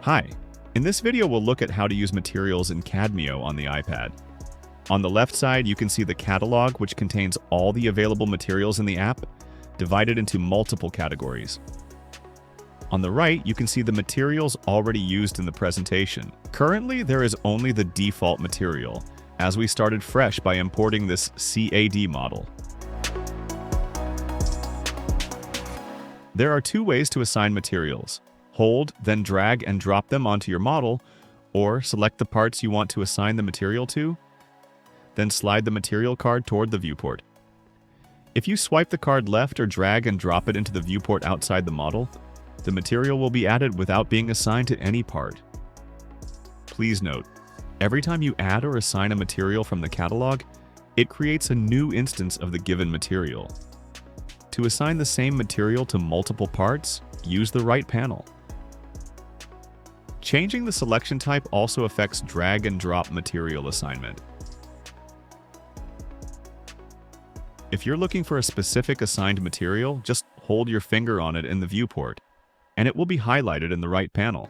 Hi, in this video we'll look at how to use materials in Cadmio on the iPad. On the left side you can see the catalog, which contains all the available materials in the app, divided into multiple categories. On the right you can see the materials already used in the presentation. Currently there is only the default material, as we started fresh by importing this CAD model. There are two ways to assign materials. Hold, then drag and drop them onto your model, or select the parts you want to assign the material to, then slide the material card toward the viewport. If you swipe the card left or drag and drop it into the viewport outside the model, the material will be added without being assigned to any part. Please note, every time you add or assign a material from the catalog, it creates a new instance of the given material. To assign the same material to multiple parts, use the right panel. Changing the selection type also affects drag and drop material assignment. If you're looking for a specific assigned material, just hold your finger on it in the viewport, and it will be highlighted in the right panel.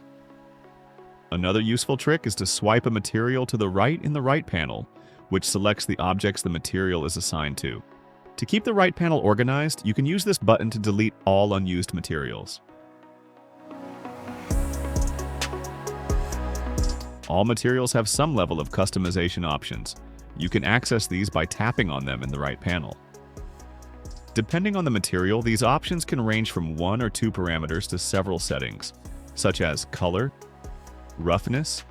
Another useful trick is to swipe a material to the right in the right panel, which selects the objects the material is assigned to. To keep the right panel organized, you can use this button to delete all unused materials. All materials have some level of customization options. You can access these by tapping on them in the right panel. Depending on the material, these options can range from 1 or 2 parameters to several settings, such as color, roughness,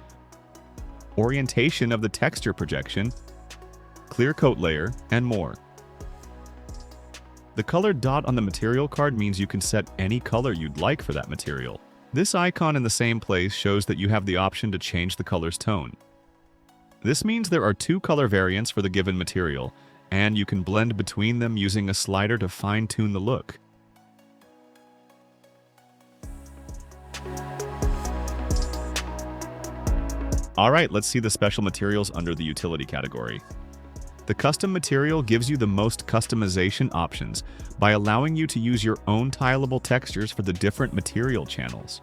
orientation of the texture projection, clear coat layer, and more. The colored dot on the material card means you can set any color you'd like for that material. This icon in the same place shows that you have the option to change the color's tone. This means there are 2 color variants for the given material, and you can blend between them using a slider to fine-tune the look. Alright, let's see the special materials under the utility category. The custom material gives you the most customization options by allowing you to use your own tileable textures for the different material channels.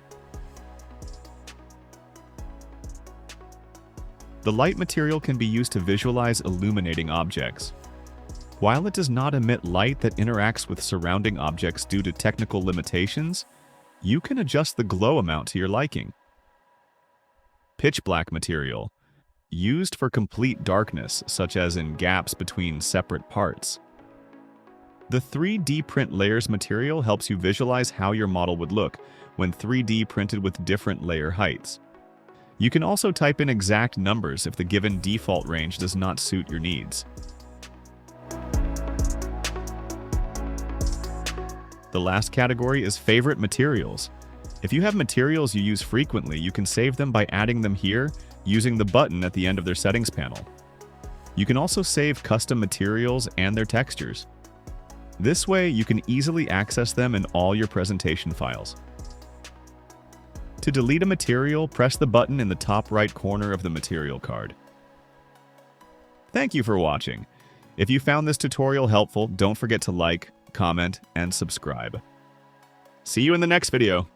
The light material can be used to visualize illuminating objects. While it does not emit light that interacts with surrounding objects due to technical limitations, you can adjust the glow amount to your liking. Pitch black material, used for complete darkness, such as in gaps between separate parts. The 3D print layers material helps you visualize how your model would look when 3D printed with different layer heights. You can also type in exact numbers if the given default range does not suit your needs. The last category is favorite materials. If you have materials you use frequently, you can save them by adding them here using the button at the end of their settings panel. You can also save custom materials and their textures. This way, you can easily access them in all your presentation files. To delete a material, press the button in the top right corner of the material card. Thank you for watching. If you found this tutorial helpful, don't forget to like, comment, and subscribe. See you in the next video.